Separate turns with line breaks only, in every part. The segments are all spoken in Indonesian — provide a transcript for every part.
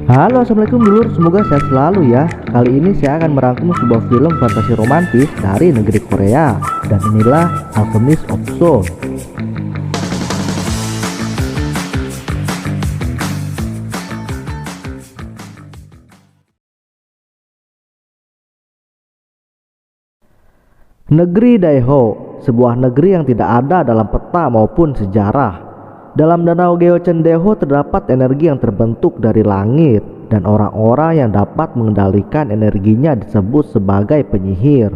Halo, assalamualaikum dulur, semoga sehat selalu ya. Kali ini saya akan merangkum sebuah film fantasi romantis dari negeri Korea. Dan inilah Alchemist of Soul. Negeri Daeho, sebuah negeri yang tidak ada dalam peta maupun sejarah. Dalam danau Gyeocheon-daeho terdapat energi yang terbentuk dari langit, dan orang-orang yang dapat mengendalikan energinya disebut sebagai penyihir.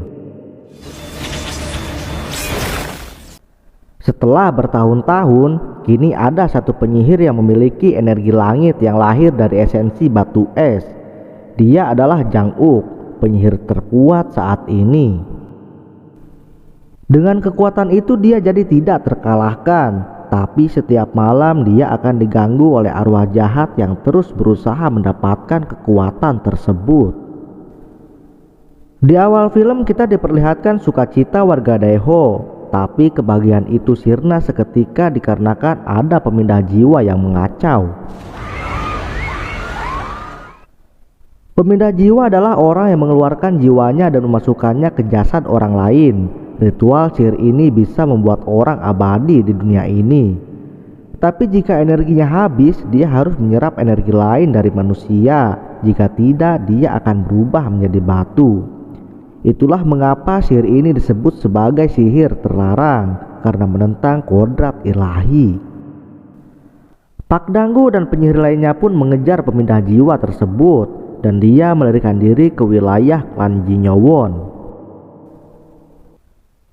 Setelah bertahun-tahun, kini ada satu penyihir yang memiliki energi langit yang lahir dari esensi batu es. Dia adalah Jang-uk, penyihir terkuat saat ini. Dengan kekuatan itu dia jadi tidak terkalahkan, tapi setiap malam dia akan diganggu oleh arwah jahat yang terus berusaha mendapatkan kekuatan tersebut. Di awal film kita diperlihatkan sukacita warga Daeho, tapi kebahagiaan itu sirna seketika dikarenakan ada pemindah jiwa yang mengacau. Pemindah jiwa adalah orang yang mengeluarkan jiwanya dan memasukkannya ke jasad orang lain. Ritual sihir ini bisa membuat orang abadi di dunia ini. Tapi jika energinya habis, dia harus menyerap energi lain dari manusia. Jika tidak, dia akan berubah menjadi batu. Itulah mengapa sihir ini disebut sebagai sihir terlarang, karena menentang kodrat ilahi. Pak Danggu dan penyihir lainnya pun mengejar pemindah jiwa tersebut, dan dia melarikan diri ke wilayah klan Jinyowon.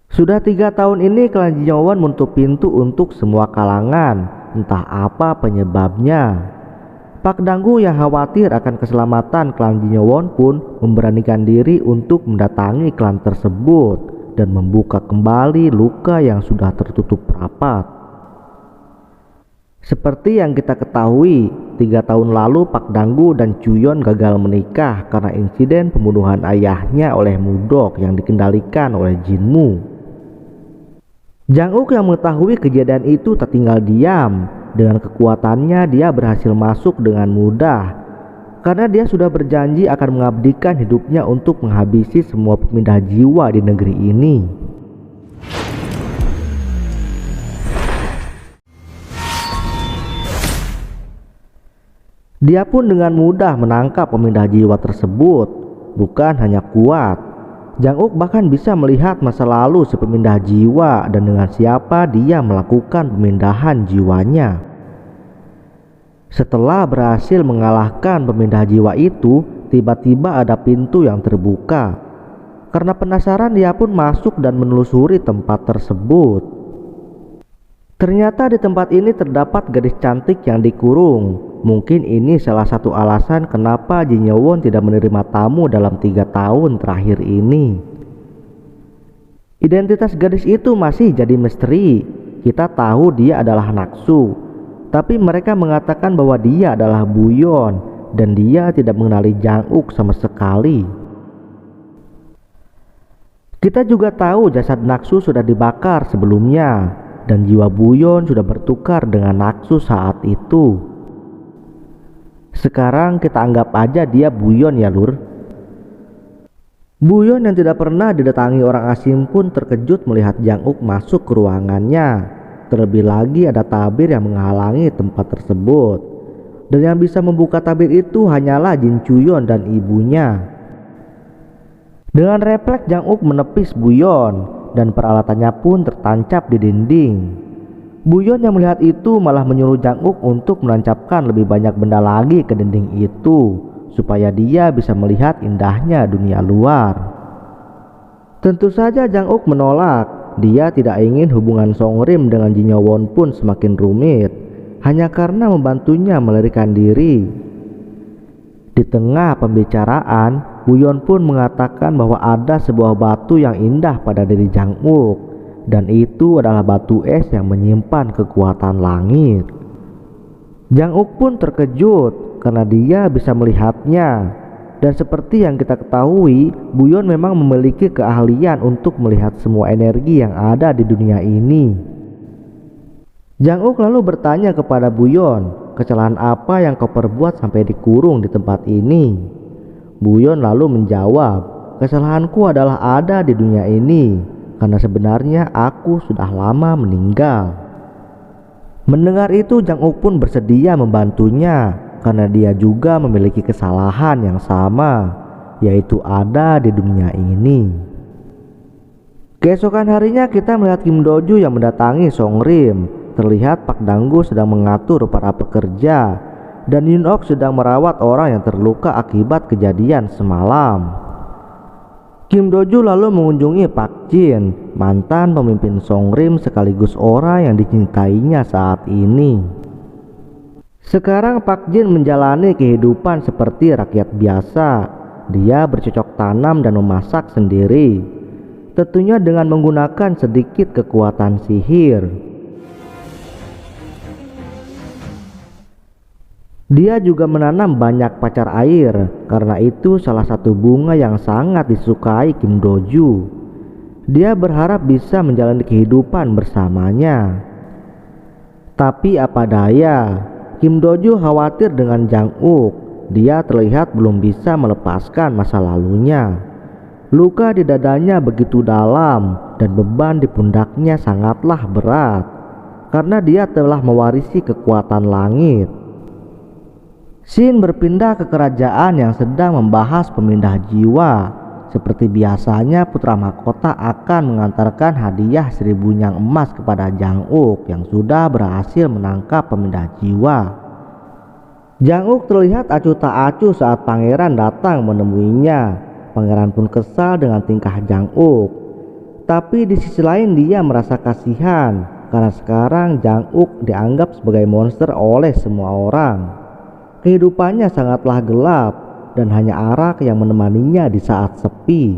Sudah 3 tahun ini klan Jinyowon menutup pintu untuk semua kalangan, entah apa penyebabnya. Pak Danggu yang khawatir akan keselamatan klan Jinyowon pun memberanikan diri untuk mendatangi klan tersebut dan membuka kembali luka yang sudah tertutup rapat. Seperti yang kita ketahui, 3 tahun lalu Pak Danggu dan Chuyeon gagal menikah karena insiden pembunuhan ayahnya oleh Mudok yang dikendalikan oleh Jinmu. Jang-uk yang mengetahui kejadian itu tak tinggal diam. Dengan kekuatannya dia berhasil masuk dengan mudah, karena dia sudah berjanji akan mengabdikan hidupnya untuk menghabisi semua pemindah jiwa di negeri ini. Dia pun dengan mudah menangkap pemindah jiwa tersebut. Bukan hanya kuat, Jang-uk bahkan bisa melihat masa lalu si pemindah jiwa dan dengan siapa dia melakukan pemindahan jiwanya. Setelah berhasil mengalahkan pemindah jiwa itu, tiba-tiba ada pintu yang terbuka. Karena penasaran dia pun masuk dan menelusuri tempat tersebut. Ternyata di tempat ini terdapat gadis cantik yang dikurung. Mungkin ini salah satu alasan kenapa Jinyowon tidak menerima tamu dalam 3 tahun terakhir ini. Identitas gadis itu masih jadi misteri. Kita tahu dia adalah Naksu, tapi mereka mengatakan bahwa dia adalah Buyon dan dia tidak mengenali Jang-uk sama sekali. Kita juga tahu jasad Naksu sudah dibakar sebelumnya dan jiwa Buyon sudah bertukar dengan Naksu saat itu. Sekarang kita anggap aja dia Buyon ya lur. Buyon yang tidak pernah didatangi orang asing pun terkejut melihat Jang-uk masuk ke ruangannya. Terlebih lagi ada tabir yang menghalangi tempat tersebut. Dan yang bisa membuka tabir itu hanyalah Jin Chuyeon dan ibunya. Dengan refleks Jang-uk menepis Buyon dan peralatannya pun tertancap di dinding. Buyon yang melihat itu malah menyuruh Jang-uk untuk menancapkan lebih banyak benda lagi ke dinding itu, supaya dia bisa melihat indahnya dunia luar. Tentu saja Jang-uk menolak. Dia tidak ingin hubungan Songrim dengan Jinyowon pun semakin rumit, hanya karena membantunya melarikan diri. Di tengah pembicaraan, Buyon pun mengatakan bahwa ada sebuah batu yang indah pada diri Jang-uk, dan itu adalah batu es yang menyimpan kekuatan langit. Jang-uk pun terkejut karena dia bisa melihatnya. Dan seperti yang kita ketahui, Buyon memang memiliki keahlian untuk melihat semua energi yang ada di dunia ini. Jang-uk lalu bertanya kepada Buyon, kesalahan apa yang kau perbuat sampai dikurung di tempat ini?" Buyon lalu menjawab, "Kesalahanku adalah ada di dunia ini, karena sebenarnya aku sudah lama meninggal." Mendengar itu, Jang Uk pun bersedia membantunya karena dia juga memiliki kesalahan yang sama, yaitu ada di dunia ini. Keesokan harinya kita melihat Kim Do-ju yang mendatangi Song Rim. Terlihat Pak Danggu sedang mengatur para pekerja dan Yun Ok sedang merawat orang yang terluka akibat kejadian semalam. Kim Do-ju lalu mengunjungi Pak Jin, mantan pemimpin Song Rim sekaligus orang yang dicintainya saat ini. Sekarang Pak Jin menjalani kehidupan seperti rakyat biasa. Dia bercocok tanam dan memasak sendiri, tentunya dengan menggunakan sedikit kekuatan sihir. Dia juga menanam banyak pacar air, karena itu salah satu bunga yang sangat disukai Kim Do-ju. Dia berharap bisa menjalani kehidupan bersamanya. Tapi apa daya, Kim Do-ju khawatir dengan Jang Uk. Dia terlihat belum bisa melepaskan masa lalunya. Luka di dadanya begitu dalam dan beban di pundaknya sangatlah berat, karena dia telah mewarisi kekuatan langit. Shin berpindah ke kerajaan yang sedang membahas pemindah jiwa. Seperti biasanya, putra mahkota akan mengantarkan hadiah 1000 nyang emas kepada Jang Uk yang sudah berhasil menangkap pemindah jiwa. Jang Uk terlihat acuh tak acuh saat pangeran datang menemuinya. Pangeran pun kesal dengan tingkah Jang Uk. Tapi di sisi lain dia merasa kasihan karena sekarang Jang Uk dianggap sebagai monster oleh semua orang. Kehidupannya sangatlah gelap dan hanya arak yang menemaninya di saat sepi.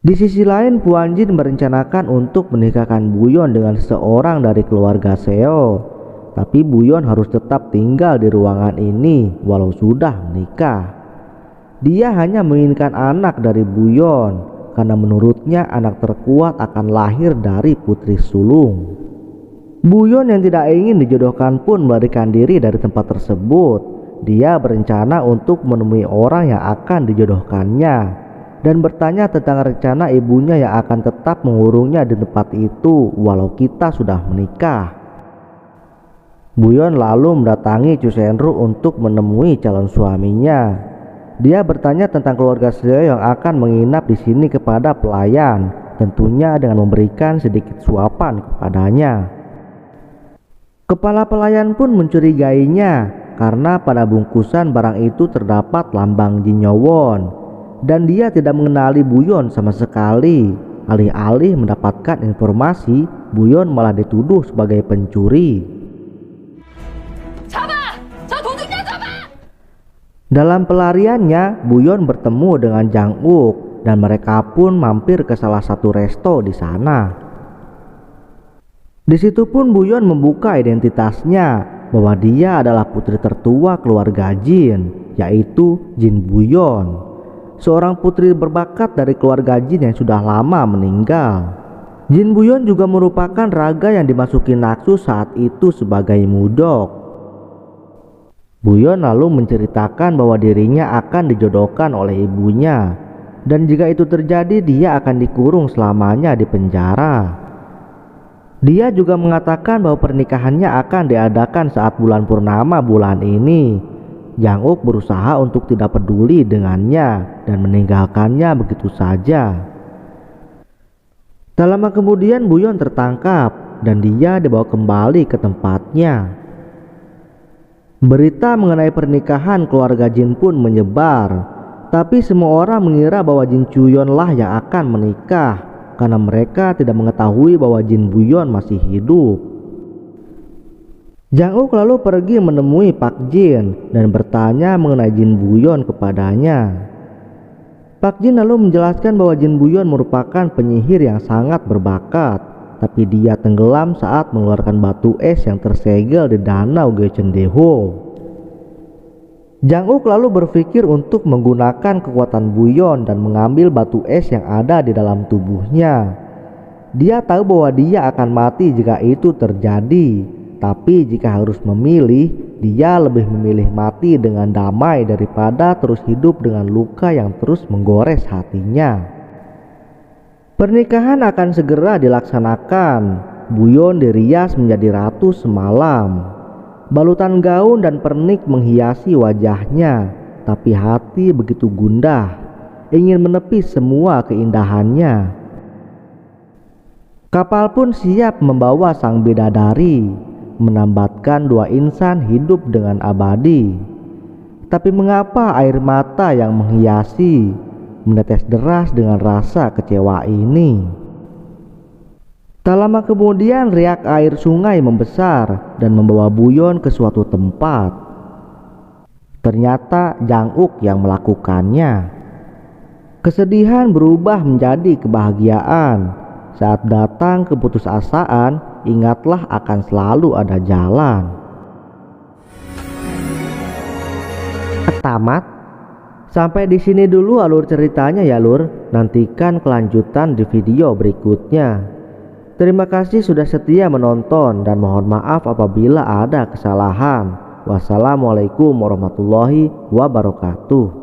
Di sisi lain, Puan Jin merencanakan untuk menikahkan Buyon dengan seseorang dari keluarga Seo. Tapi Buyon harus tetap tinggal di ruangan ini walau sudah menikah. Dia hanya menginginkan anak dari Buyon karena menurutnya anak terkuat akan lahir dari putri sulung. Buyon yang tidak ingin dijodohkan pun melarikan diri dari tempat tersebut. Dia berencana untuk menemui orang yang akan dijodohkannya dan bertanya tentang rencana ibunya yang akan tetap mengurungnya di tempat itu walau kita sudah menikah. Buyon lalu mendatangi Chu Senru untuk menemui calon suaminya. Dia bertanya tentang keluarga Seo yang akan menginap di sini kepada pelayan, tentunya dengan memberikan sedikit suapan kepadanya. Kepala pelayan pun mencurigainya karena pada bungkusan barang itu terdapat lambang Jin Nyowon dan dia tidak mengenali Buyon sama sekali. Alih-alih mendapatkan informasi, Buyon malah dituduh sebagai pencuri. Dalam pelariannya, Buyon bertemu dengan Jang Uk dan mereka pun mampir ke salah satu resto di sana. Di situ pun Buyon membuka identitasnya bahwa dia adalah putri tertua keluarga Jin, yaitu Jin Buyon, seorang putri berbakat dari keluarga Jin yang sudah lama meninggal. Jin Buyon juga merupakan raga yang dimasuki Naksu saat itu sebagai mudok. Buyon lalu menceritakan bahwa dirinya akan dijodohkan oleh ibunya, dan jika itu terjadi dia akan dikurung selamanya di penjara. Dia juga mengatakan bahwa pernikahannya akan diadakan saat bulan purnama bulan ini. Jang Uk berusaha untuk tidak peduli dengannya dan meninggalkannya begitu saja. Tak lama kemudian Buyon tertangkap dan dia dibawa kembali ke tempatnya. Berita mengenai pernikahan keluarga Jin pun menyebar, tapi semua orang mengira bahwa Jin Chuyon lah yang akan menikah karena mereka tidak mengetahui bahwa Jin Buyon masih hidup. Jang Uk lalu pergi menemui Pak Jin dan bertanya mengenai Jin Buyon kepadanya. Pak Jin lalu menjelaskan bahwa Jin Buyon merupakan penyihir yang sangat berbakat, tapi dia tenggelam saat mengeluarkan batu es yang tersegel di danau Gyecheondaeho. Jang Uk lalu berpikir untuk menggunakan kekuatan Buyon dan mengambil batu es yang ada di dalam tubuhnya. Dia tahu bahwa dia akan mati jika itu terjadi, Tapi jika harus memilih, dia lebih memilih mati dengan damai daripada terus hidup dengan luka yang terus menggores hatinya. Pernikahan akan segera dilaksanakan. Buyon dirias menjadi ratu semalam. Balutan gaun dan pernik menghiasi wajahnya, tapi hati begitu gundah, ingin menepis semua keindahannya. Kapal pun siap membawa sang bidadari, menambatkan dua insan hidup dengan abadi. Tapi mengapa air mata yang menghiasi menetes deras dengan rasa kecewa ini? Tak lama kemudian riak air sungai membesar dan membawa Buyon ke suatu tempat. Ternyata Jang-uk yang melakukannya. Kesedihan berubah menjadi kebahagiaan. Saat datang keputusasaan, ingatlah akan selalu ada jalan. Tamat. Sampai di sini dulu alur ceritanya ya lur. Nantikan kelanjutan di video berikutnya. Terima kasih sudah setia menonton dan mohon maaf apabila ada kesalahan. Wassalamualaikum warahmatullahi wabarakatuh.